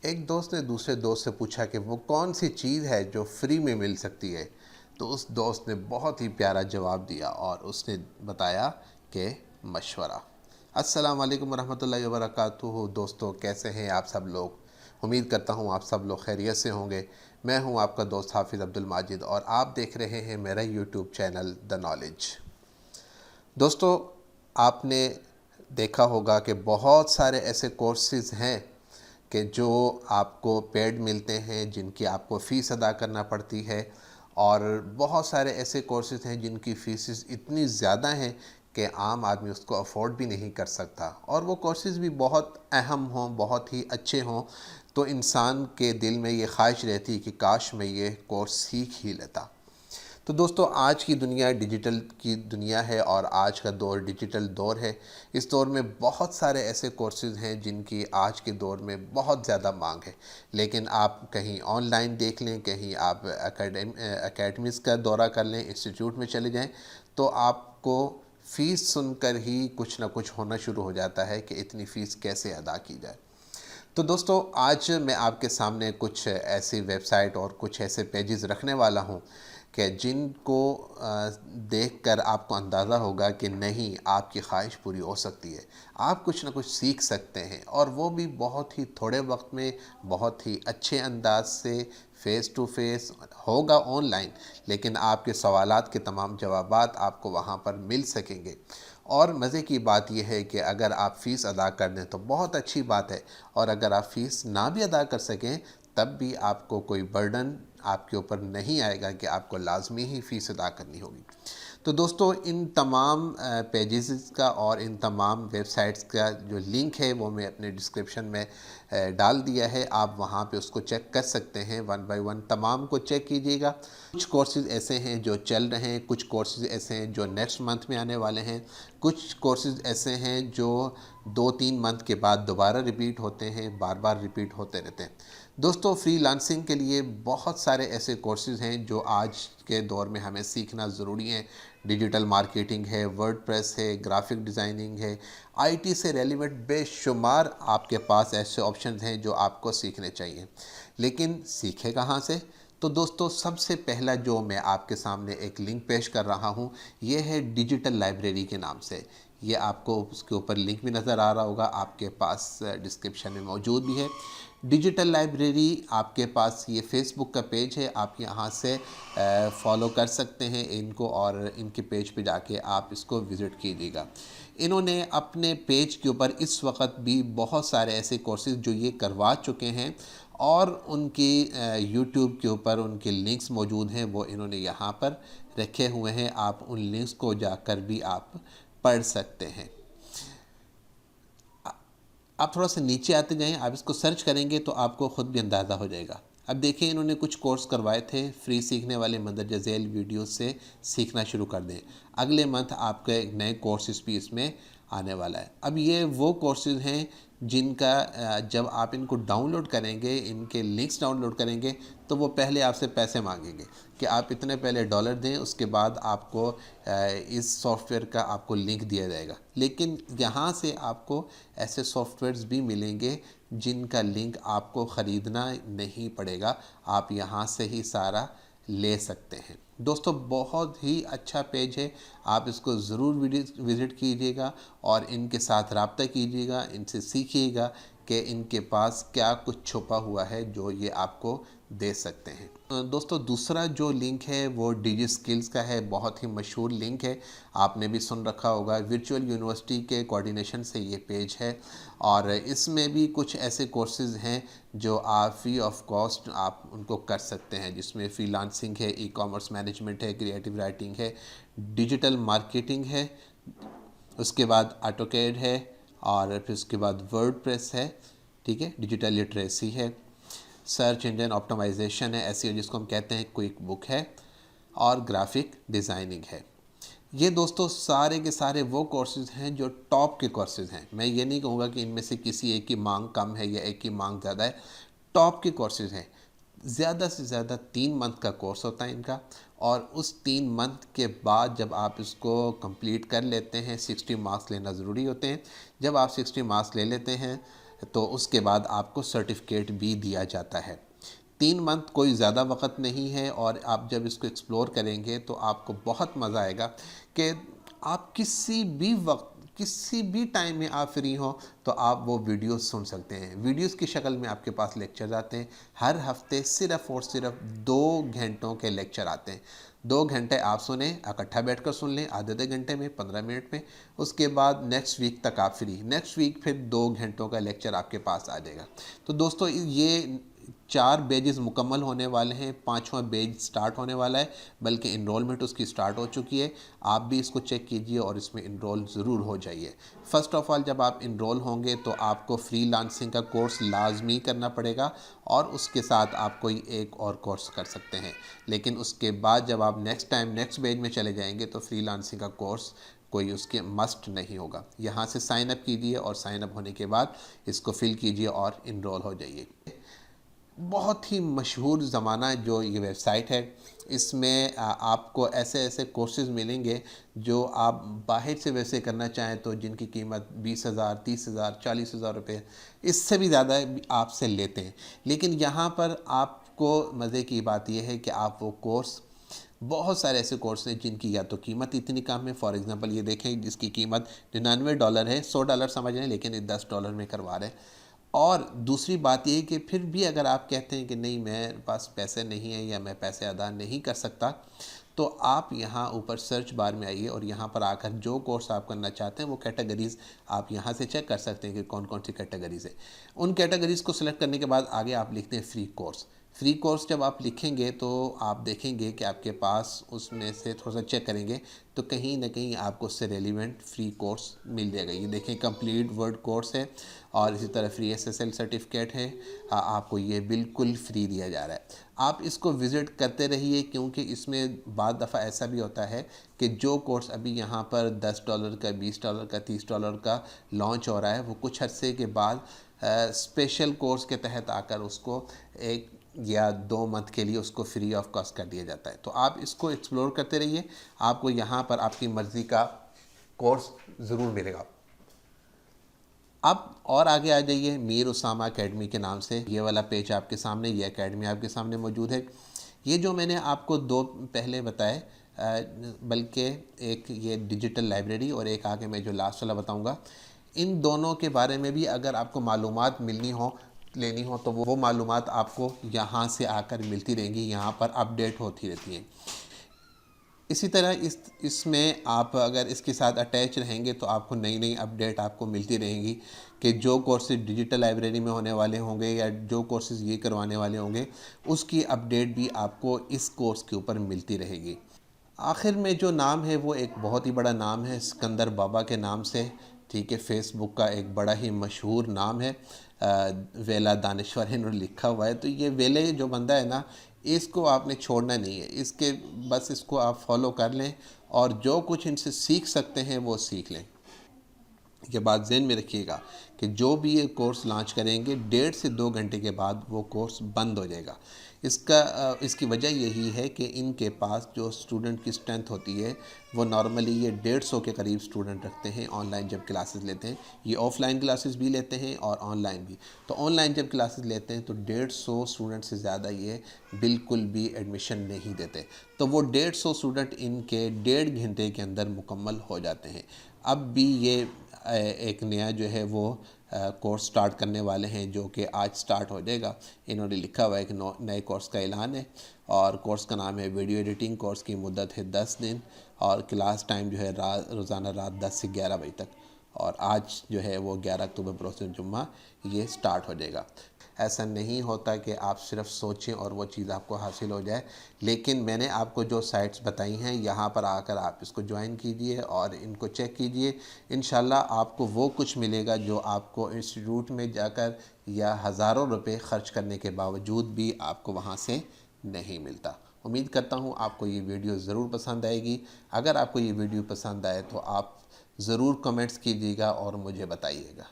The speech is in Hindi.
एक दोस्त ने दूसरे दोस्त से पूछा कि वो कौन सी चीज़ है जो फ्री में मिल सकती है। तो उस दोस्त ने बहुत ही प्यारा जवाब दिया और उसने बताया कि मशवरा। अस्सलाम वालेकुम रहमतुल्लाहि व बरकातुहू। दोस्तों, कैसे हैं आप सब लोग? उम्मीद करता हूँ आप सब लोग खैरियत से होंगे। मैं हूँ आपका दोस्त हाफिज़ अब्दुल माजिद और आप देख रहे हैं मेरा यूट्यूब चैनल द नॉलेज। दोस्तों, आपने देखा होगा कि बहुत सारे ऐसे कोर्सेज़ हैं कि जो आपको पेड मिलते हैं, जिनकी आपको फ़ीस अदा करना पड़ती है, और बहुत सारे ऐसे कोर्सेज़ हैं जिनकी फ़ीसेस इतनी ज़्यादा हैं कि आम आदमी उसको अफोर्ड भी नहीं कर सकता, और वो कोर्सेज़ भी बहुत अहम हों, बहुत ही अच्छे हों, तो इंसान के दिल में ये ख्वाहिश रहती है कि काश मैं ये कोर्स सीख ही लेता। तो दोस्तों, आज की दुनिया डिजिटल की दुनिया है और आज का दौर डिजिटल दौर है। इस दौर में बहुत सारे ऐसे कोर्सेज़ हैं जिनकी आज के दौर में बहुत ज़्यादा मांग है। लेकिन आप कहीं ऑनलाइन देख लें, कहीं आप एकेडमीज़ का दौरा कर लें, इंस्टीट्यूट में चले जाएं, तो आपको फ़ीस सुनकर ही कुछ ना कुछ होना शुरू हो जाता है कि इतनी फ़ीस कैसे अदा की जाए। तो दोस्तों, आज मैं आपके सामने कुछ ऐसी वेबसाइट और कुछ ऐसे पेजेस रखने वाला हूं कि जिनको देखकर आपको अंदाज़ा होगा कि नहीं, आपकी ख्वाहिश पूरी हो सकती है। आप कुछ ना कुछ सीख सकते हैं, और वो भी बहुत ही थोड़े वक्त में, बहुत ही अच्छे अंदाज से, फ़ेस टू फेस होगा ऑनलाइन, लेकिन आपके सवालात के तमाम जवाबात आपको वहाँ पर मिल सकेंगे। और मज़े की बात यह है कि अगर आप फ़ीस अदा कर दें तो बहुत अच्छी बात है, और अगर आप फ़ीस ना भी अदा कर सकें तब भी आपको कोई बर्डन आपके ऊपर नहीं आएगा कि आपको लाजमी ही फ़ीस अदा करनी होगी। तो दोस्तों, इन तमाम पेजेस का और इन तमाम वेबसाइट्स का जो लिंक है वो मैं अपने डिस्क्रिप्शन में डाल दिया है। आप वहाँ पे उसको चेक कर सकते हैं, वन बाय वन तमाम को चेक कीजिएगा। कुछ कोर्सेज़ ऐसे हैं जो चल रहे हैं, कुछ कोर्सेज़ ऐसे हैं जो नेक्स्ट मंथ में आने वाले हैं, कुछ कोर्सेज़ ऐसे हैं जो 2-3 मंथ के बाद दोबारा रिपीट होते हैं, बार बार रिपीट होते रहते हैं। दोस्तों, फ्रीलांसिंग के लिए बहुत सारे ऐसे कोर्सेज़ हैं जो आज के दौर में हमें सीखना ज़रूरी है। डिजिटल मार्केटिंग है, वर्डप्रेस है, ग्राफिक डिज़ाइनिंग है, आईटी से रेलिवेंट बेशुमार आपके पास ऐसे ऑप्शंस हैं जो आपको सीखने चाहिए। लेकिन सीखे कहाँ से? तो दोस्तों, सबसे पहला जो मैं आपके सामने एक लिंक पेश कर रहा हूँ, ये है डिजिटल लाइब्रेरी के नाम से। ये आपको उसके ऊपर लिंक भी नज़र आ रहा होगा, आपके पास डिस्क्रिप्शन में मौजूद भी है। डिजिटल लाइब्रेरी आपके पास ये फेसबुक का पेज है, आप यहाँ से फॉलो कर सकते हैं इनको, और इनके पेज पे जाके आप इसको विज़िट कीजिएगा। इन्होंने अपने पेज के ऊपर इस वक्त भी बहुत सारे ऐसे कोर्सेज़ जो ये करवा चुके हैं, और उनकी यूट्यूब के ऊपर उनके लिंक्स मौजूद हैं, वो इन्होंने यहाँ पर रखे हुए हैं। आप उन लिंक्स को जाकर भी आप पढ़ सकते हैं। आप थोड़ा सा नीचे आते जाएं, आप इसको सर्च करेंगे तो आपको ख़ुद भी अंदाज़ा हो जाएगा। अब देखिए, इन्होंने कुछ कोर्स करवाए थे फ्री सीखने वाले, मंदरजा झैल वीडियो से सीखना शुरू कर दें। अगले मंथ आपका एक नए कोर्सेज भी इसमें आने वाला है। अब ये वो कोर्सेज हैं जिनका जब आप इनको डाउनलोड करेंगे, इनके लिंक्स डाउनलोड करेंगे, तो वो पहले आपसे पैसे मांगेंगे कि आप इतने पहले डॉलर दें, उसके बाद आपको इस सॉफ्टवेयर का आपको लिंक दिया जाएगा। लेकिन यहाँ से आपको ऐसे सॉफ्टवेयर्स भी मिलेंगे जिनका लिंक आपको ख़रीदना नहीं पड़ेगा, आप यहाँ से ही सारा ले सकते हैं। दोस्तों, बहुत ही अच्छा पेज है, आप इसको ज़रूर विज़िट कीजिएगा और इनके साथ रब्ता कीजिएगा, इनसे सीखिएगा कि इनके पास क्या कुछ छुपा हुआ है जो ये आपको दे सकते हैं। दोस्तों, दूसरा जो लिंक है वो डिजी स्किल्स का है, बहुत ही मशहूर लिंक है, आपने भी सुन रखा होगा। वर्चुअल यूनिवर्सिटी के कोऑर्डिनेशन से ये पेज है, और इसमें भी कुछ ऐसे कोर्सेज़ हैं जो आप फ्री ऑफ कॉस्ट आप उनको कर सकते हैं, जिसमें फ्रीलांसिंग है, ई कॉमर्स मैनेजमेंट है, क्रिएटिव राइटिंग है, डिजिटल मार्केटिंग है, उसके बाद ऑटोकैड है, और फिर उसके बाद वर्डप्रेस है, ठीक है, डिजिटल लिटरेसी है, सर्च इंजन ऑप्टिमाइजेशन है, एसईओ जिसको हम कहते हैं, क्विक बुक है, और ग्राफिक डिज़ाइनिंग है। ये दोस्तों सारे के सारे वो कोर्सेज़ हैं जो टॉप के कोर्सेज़ हैं। मैं ये नहीं कहूँगा कि इनमें से किसी एक की मांग कम है या एक की मांग ज़्यादा है, टॉप के कोर्सेज़ हैं। ज़्यादा से ज़्यादा 3 मंथ का कोर्स होता है इनका, और उस 3 मंथ के बाद जब आप इसको कंप्लीट कर लेते हैं, 60 मार्क्स लेना ज़रूरी होते हैं। जब आप 60 मार्क्स ले लेते हैं तो उसके बाद आपको सर्टिफिकेट भी दिया जाता है। 3 मंथ कोई ज़्यादा वक्त नहीं है और आप जब इसको एक्सप्लोर करेंगे तो आपको बहुत मज़ा आएगा कि आप किसी भी वक्त किसी भी टाइम में आप फ्री हो तो आप वो वीडियोस सुन सकते हैं। वीडियोस की शक्ल में आपके पास लेक्चर आते हैं। हर हफ्ते सिर्फ़ और सिर्फ 2 घंटों के लेक्चर आते हैं। 2 घंटे आप सुने, इकट्ठा बैठकर सुन लें आधे आधे घंटे में, 15 मिनट में। उसके बाद नेक्स्ट वीक तक आप फ्री, नेक्स्ट वीक फिर 2 घंटों का लेक्चर आपके पास आ जाएगा। तो दोस्तों ये 4 बैजेस मुकम्मल होने वाले हैं, 5वां बैच स्टार्ट होने वाला है, बल्कि इनरोलमेंट उसकी स्टार्ट हो चुकी है। आप भी इसको चेक कीजिए और इसमें इनरोल ज़रूर हो जाइए। फ़र्स्ट ऑफ़ ऑल जब आप इनरोल होंगे तो आपको फ्रीलांसिंग का कोर्स लाजमी करना पड़ेगा और उसके साथ आप कोई एक और कोर्स कर सकते हैं। लेकिन उसके बाद जब आप नेक्स्ट बैच में चले जाएंगे तो फ्रीलांसिंग का कोर्स कोई उसके मस्ट नहीं होगा। यहाँ से साइन अप कीजिए और साइन अप होने के बाद इसको फिल कीजिए और इनरोल हो जाइए। बहुत ही मशहूर ज़माना जो ये वेबसाइट है, इसमें आपको ऐसे ऐसे कोर्सेज़ मिलेंगे जो आप बाहर से वैसे करना चाहें तो जिनकी कीमत 20,000, 30,000, 40,000 रुपये, इससे भी ज़्यादा आपसे लेते हैं। लेकिन यहाँ पर आपको मज़े की बात यह है कि आप वो कोर्स, बहुत सारे ऐसे कोर्स हैं जिनकी या तो कीमत इतनी कम है। फॉर एग्ज़ाम्पल ये देखें जिसकी कीमत $99 है, $100 समझ लें, लेकिन ये $10 में करवा रहे हैं। और दूसरी बात ये है कि फिर भी अगर आप कहते हैं कि नहीं मेरे पास पैसे नहीं हैं या मैं पैसे अदा नहीं कर सकता, तो आप यहाँ ऊपर सर्च बार में आइए और यहाँ पर आकर जो कोर्स आप करना चाहते हैं वो कैटेगरीज़ आप यहाँ से चेक कर सकते हैं कि कौन कौन सी कैटेगरीज़ है। उन कैटेगरीज़ को सिलेक्ट करने के बाद आगे आप लिखते हैं फ्री कोर्स। फ्री कोर्स जब आप लिखेंगे तो आप देखेंगे कि आपके पास उसमें से थोड़ा सा चेक करेंगे तो कहीं ना कहीं आपको उससे रेलिवेंट फ्री कोर्स मिल जाएगा। ये देखें कंप्लीट वर्ड कोर्स है और इसी तरह फ्री एसएसएल सर्टिफिकेट है, आपको ये बिल्कुल फ्री दिया जा रहा है। आप इसको विज़िट करते रहिए क्योंकि इसमें बाद दफ़ा ऐसा भी होता है कि जो कोर्स अभी यहाँ पर $10 का, $20 का, $30 का लॉन्च हो रहा है, वो कुछ अरसे के बाद स्पेशल कोर्स के तहत आकर उसको 1 या 2 मंथ के लिए उसको फ्री ऑफ कॉस्ट कर दिया जाता है। तो आप इसको एक्सप्लोर करते रहिए, आपको यहाँ पर आपकी मर्ज़ी का कोर्स ज़रूर मिलेगा। अब और आगे आ जाइए, मीर उसामा एकेडमी के नाम से ये वाला पेज आपके सामने, ये एकेडमी आपके सामने मौजूद है। ये जो मैंने आपको 2 पहले बताए, बल्कि एक ये डिजिटल लाइब्रेरी और एक आगे मैं जो लास्ट वाला बताऊंगा, इन दोनों के बारे में भी अगर आपको मालूमात लेनी हो तो वो मालूमात आपको यहाँ से आकर मिलती रहेंगी, यहाँ पर अपडेट होती रहती हैं। इसी तरह इसमें आप अगर इसके साथ अटैच रहेंगे तो आपको नई नई अपडेट आपको मिलती रहेंगी कि जो कोर्सेज डिजिटल लाइब्रेरी में होने वाले होंगे या जो कोर्सेज ये करवाने वाले होंगे उसकी अपडेट भी आपको इस कोर्स के ऊपर मिलती रहेगी। आखिर में जो नाम है वो एक बहुत ही बड़ा नाम है, सिकंदर बाबा के नाम से, ठीक है, फेसबुक का एक बड़ा ही मशहूर नाम है, वेला दानिश्वर इन्होंने लिखा हुआ है। तो ये वेले जो बंदा है ना, इसको आपने छोड़ना नहीं है, इसके बस इसको आप फॉलो कर लें और जो कुछ इनसे सीख सकते हैं वो सीख लें। ये बात ज़हन में रखिएगा कि जो भी ये कोर्स लॉन्च करेंगे 1.5 से 2 घंटे के बाद वो कोर्स बंद हो जाएगा। इसकी वजह यही है कि इनके पास जो स्टूडेंट की स्ट्रेंथ होती है वो नॉर्मली ये 150 के करीब स्टूडेंट रखते हैं ऑनलाइन जब क्लासेस लेते हैं। ये ऑफ़लाइन क्लासेस भी लेते हैं और ऑनलाइन भी। तो ऑनलाइन जब क्लासेस लेते हैं तो 150 स्टूडेंट से ज़्यादा ये बिल्कुल भी एडमिशन नहीं देते। तो वो 150 स्टूडेंट इनके 1.5 घंटे के अंदर मुकम्मल हो जाते हैं। अब भी ये एक नया जो है वो कोर्स स्टार्ट करने वाले हैं जो कि आज स्टार्ट हो जाएगा। इन्होंने लिखा हुआ है कि नए कोर्स का ऐलान है और कोर्स का नाम है वीडियो एडिटिंग। कोर्स की मुद्दत है 10 दिन और क्लास टाइम जो है रोज़ाना रात 10 से 11 बजे तक, और आज जो है वो 11 अक्टूबर बरोज़ जुम्मा ये स्टार्ट हो जाएगा। ऐसा नहीं होता कि आप सिर्फ सोचें और वो चीज़ आपको हासिल हो जाए, लेकिन मैंने आपको जो साइट्स बताई हैं यहाँ पर आकर आप इसको ज्वाइन कीजिए और इनको चेक कीजिए। इंशाल्लाह आपको वो कुछ मिलेगा जो आपको इंस्टीट्यूट में जाकर या हज़ारों रुपए ख़र्च करने के बावजूद भी आपको वहाँ से नहीं मिलता। उम्मीद करता हूँ आपको ये वीडियो ज़रूर पसंद आएगी। अगर आपको ये वीडियो पसंद आए तो आप ज़रूर कमेंट्स कीजिएगा और मुझे बताइएगा।